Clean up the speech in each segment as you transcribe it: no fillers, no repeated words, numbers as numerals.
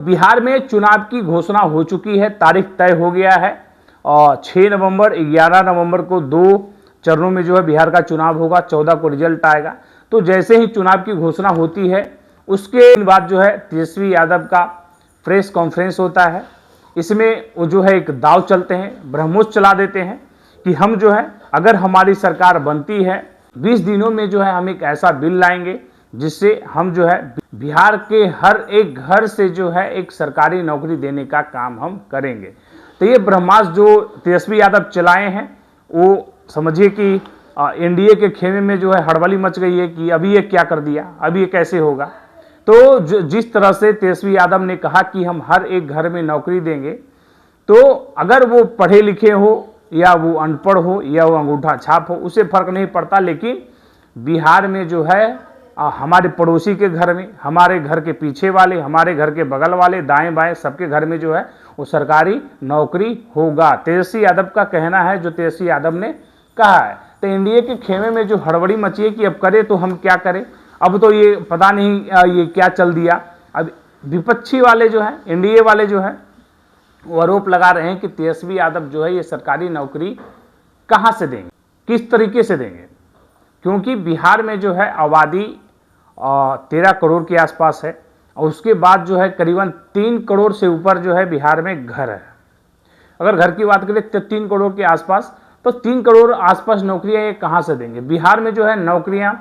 बिहार में चुनाव की घोषणा हो चुकी है, तारीख तय हो गया है और 6 नवंबर 11 नवंबर को 2 चरणों में जो है बिहार का चुनाव होगा। 14 को रिजल्ट आएगा। तो जैसे ही चुनाव की घोषणा होती है उसके बाद जो है तेजस्वी यादव का प्रेस कॉन्फ्रेंस होता है। इसमें वो जो है एक दाव चलते हैं, ब्रह्मोस चला देते हैं कि हम जो है अगर हमारी सरकार बनती है 20 दिनों में जो है हम एक ऐसा बिल लाएंगे जिससे हम जो है बिहार के हर एक घर से जो है एक सरकारी नौकरी देने का काम हम करेंगे। तो ये ब्रह्मास्त्र जो तेजस्वी यादव चलाए हैं वो समझिए कि एनडीए के खेमे में जो है हड़बड़ी मच गई है कि अभी ये क्या कर दिया, अभी ये कैसे होगा। तो जिस तरह से तेजस्वी यादव ने कहा कि हम हर एक घर में नौकरी देंगे, तो अगर वो पढ़े लिखे हो या वो अनपढ़ हो या वो अंगूठा छाप हो उसे फर्क नहीं पड़ता, लेकिन बिहार में जो है हमारे पड़ोसी के घर में, हमारे घर के पीछे वाले, हमारे घर के बगल वाले, दाएं बाएं सबके घर में जो है वो सरकारी नौकरी होगा। तेजस्वी यादव का कहना है, जो तेजस्वी यादव ने कहा है। तो एनडीए के खेमे में जो हड़बड़ी मची है कि अब करें तो हम क्या करें, अब तो ये पता नहीं ये क्या चल दिया। अब विपक्षी वाले जो है, एनडीए वाले जो है वो आरोप लगा रहे हैं कि तेजस्वी यादव जो है ये सरकारी नौकरी कहाँ से देंगे, किस तरीके से देंगे, क्योंकि बिहार में जो है आबादी 13 करोड़ के आसपास है और उसके बाद जो है करीबन 3 करोड़ से ऊपर जो है बिहार में घर है। अगर घर की बात करें तो 3 करोड़ के आसपास, तो 3 करोड़ आसपास नौकरियां ये कहाँ से देंगे। बिहार में जो है नौकरियां,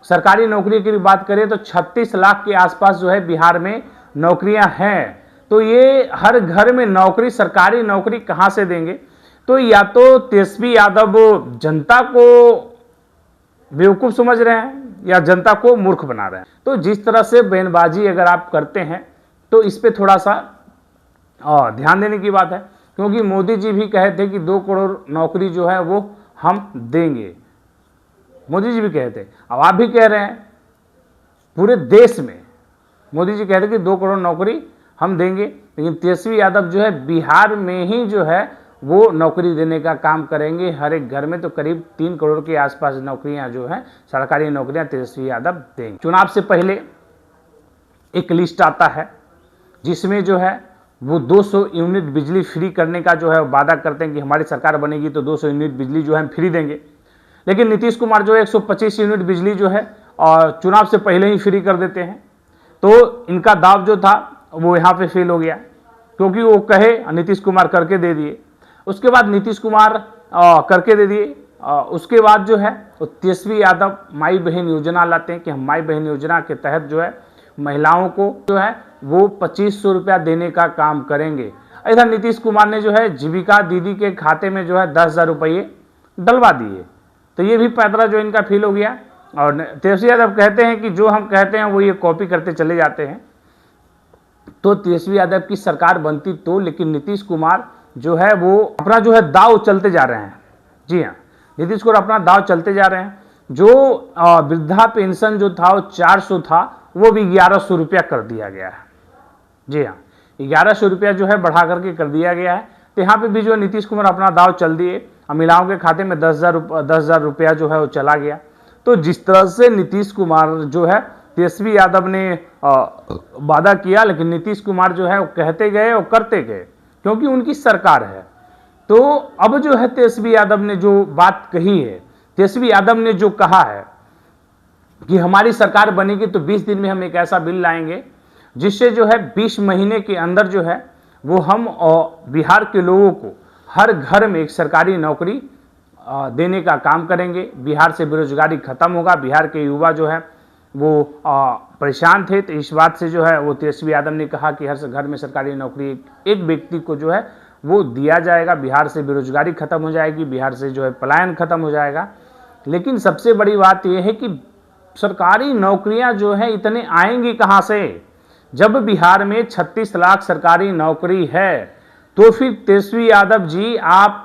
सरकारी नौकरी की बात करें तो 36 लाख के आसपास जो है बिहार में नौकरियां हैं। तो ये हर घर में नौकरी, सरकारी नौकरी कहाँ से देंगे। तो या तो तेजस्वी यादव जनता को बेवकूफ़ समझ रहे हैं या जनता को मूर्ख बना रहे हैं। तो जिस तरह से बयानबाजी अगर आप करते हैं तो इस पे थोड़ा सा ध्यान देने की बात है, क्योंकि मोदी जी भी कहे थे कि 2 करोड़ नौकरी जो है वो हम देंगे। मोदी जी भी कहे थे, अब आप भी कह रहे हैं। पूरे देश में मोदी जी कहते कि 2 करोड़ नौकरी हम देंगे, लेकिन तेजस्वी यादव जो है बिहार में ही जो है वो नौकरी देने का काम करेंगे हर एक घर में। तो करीब 3 करोड़ के आसपास नौकरियां जो है सरकारी नौकरियां तेजस्वी यादव देंगे। चुनाव से पहले एक लिस्ट आता है जिसमें जो है वो 200 यूनिट बिजली फ्री करने का जो है वादा करते हैं कि हमारी सरकार बनेगी तो 200 यूनिट बिजली जो है हम फ्री देंगे। लेकिन नीतीश कुमार जो है 125 यूनिट बिजली जो है और चुनाव से पहले ही फ्री कर देते हैं। तो इनका दाव जो था वो यहाँ पे फेल हो गया, क्योंकि वो कहे नीतीश कुमार करके दे दिए। उसके बाद नीतीश कुमार करके दे दिए। उसके बाद जो है तो तेजस्वी यादव माई बहन योजना लाते हैं कि हम माई बहन योजना के तहत जो है महिलाओं को जो है वो 2500 रुपया देने का काम करेंगे। इधर नीतीश कुमार ने जो है जीविका दीदी के खाते में जो है 10,000 रुपये डलवा दिए। तो ये भी पैतरा जो इनका फेल हो गया। और तेजस्वी यादव कहते हैं कि जो हम कहते हैं वो ये कॉपी करते चले जाते हैं। तो तेजस्वी यादव की सरकार बनती तो, लेकिन नीतीश कुमार जो है वो अपना जो है दाव चलते जा रहे हैं। जी हाँ, नीतीश कुमार अपना दाव चलते जा रहे हैं। जो वृद्धा पेंशन जो था वो 400 था, वो भी 1100 रुपया कर दिया गया है। जी हाँ, 1100 रुपया जो है बढ़ा करके कर दिया गया है। तो यहाँ पे भी जो नीतीश कुमार अपना दाव चल दिए। महिलाओं के खाते में 10,000 रुपया जो है वो चला गया। तो जिस तरह से नीतीश कुमार जो है तेजस्वी यादव ने वादा किया, लेकिन नीतीश कुमार जो है वो कहते गए और करते गए, क्योंकि उनकी सरकार है। तो अब जो है तेजस्वी यादव ने जो बात कही है, तेजस्वी यादव ने जो कहा है कि हमारी सरकार बनेगी तो 20 दिन में हम एक ऐसा बिल लाएंगे जिससे जो है 20 महीने के अंदर जो है वो हम बिहार के लोगों को हर घर में एक सरकारी नौकरी देने का काम करेंगे। बिहार से बेरोजगारी खत्म होगा। बिहार के युवा जो है वो परेशान थे। तो इस बात से जो है वो तेजस्वी यादव ने कहा कि हर घर में सरकारी नौकरी एक व्यक्ति को जो है वो दिया जाएगा। बिहार से बेरोजगारी खत्म हो जाएगी, बिहार से जो है पलायन खत्म हो जाएगा। लेकिन सबसे बड़ी बात यह है कि सरकारी नौकरियां जो है इतने आएंगी कहाँ से, जब बिहार में 36 लाख सरकारी नौकरी है। तो फिर तेजस्वी यादव जी आप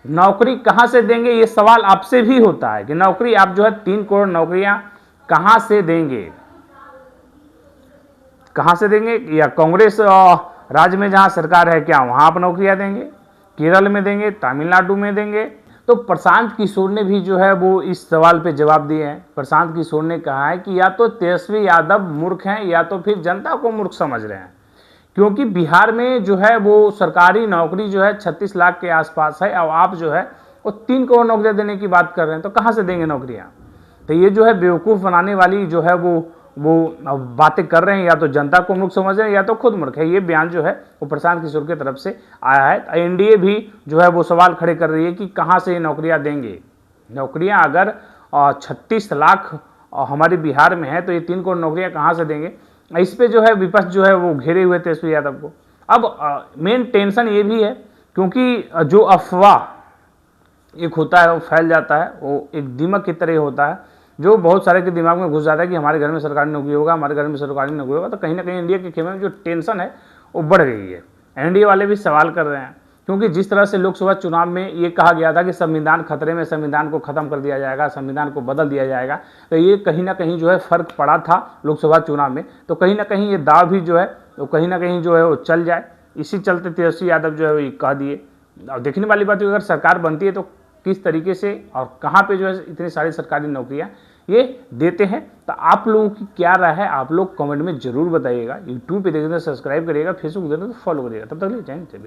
नौकरी कहाँ से देंगे, ये सवाल आपसे भी होता है कि नौकरी आप जो है 3 करोड़ नौकरियां कहाँ से देंगे, कहाँ से देंगे। या कांग्रेस राज्य में जहां सरकार है क्या वहां आप नौकरियां देंगे, केरल में देंगे, तमिलनाडु में देंगे। तो प्रशांत किशोर ने भी जो है वो इस सवाल पे जवाब दिए हैं। प्रशांत किशोर ने कहा है कि या तो तेजस्वी यादव मूर्ख हैं या तो फिर जनता को मूर्ख समझ रहे हैं, क्योंकि बिहार में जो है वो सरकारी नौकरी जो है 36 लाख के आसपास है, और आप जो है वो 3 करोड़ नौकरियां देने की बात कर रहे हैं, तो कहाँ से देंगे नौकरियां? तो ये जो है बेवकूफ़ बनाने वाली जो है वो बातें कर रहे हैं, या तो जनता को मूर्ख समझ रहे हैं या तो खुद मूर्ख है। ये बयान जो है वो प्रशांत किशोर की तरफ से आया है। एनडीए भी जो है वो सवाल खड़े कर रही है कि कहाँ से ये नौकरियाँ देंगे। नौकरियाँ अगर 36 लाख हमारे बिहार में है, तो ये 3 करोड़ नौकरियाँ कहाँ से देंगे? इस पे जो है विपक्ष जो है वो घेरे हुए तेजस्वी यादव को। अब मेन टेंशन ये भी है, क्योंकि जो अफवाह एक होता है वो फैल जाता है, वो एक दीमक की तरह होता है जो बहुत सारे के दिमाग में घुस जाता है कि हमारे घर में सरकारी नौकरी होगा, हमारे घर में सरकारी नौकरी होगा। तो कहीं ना कहीं इंडिया के खेमे में जो टेंशन है वो बढ़ गई है। एनडीए वाले भी सवाल कर रहे हैं, क्योंकि जिस तरह से लोकसभा चुनाव में ये कहा गया था कि संविधान खतरे में, संविधान को खत्म कर दिया जाएगा, संविधान को बदल दिया जाएगा, तो ये कहीं ना कहीं जो है फर्क पड़ा था लोकसभा चुनाव में। तो कहीं ना कहीं ये दाव भी जो है वो कहीं ना कहीं जो है वो चल जाए, इसी चलते तेजस्वी यादव जो है वो कह दिए। और देखने वाली बात है, अगर सरकार बनती है तो किस तरीके से और कहाँ पे जो है इतनी सारी सरकारी नौकरियाँ ये देते हैं। तो आप लोगों की क्या राय है, आप लोग कमेंट में जरूर बताइएगा। यूट्यूब पे देखते हैं सब्सक्राइब करिएगा, फेसबुक देखते हैं तो फॉलो करिएगा। तब तक ले जाएंगे।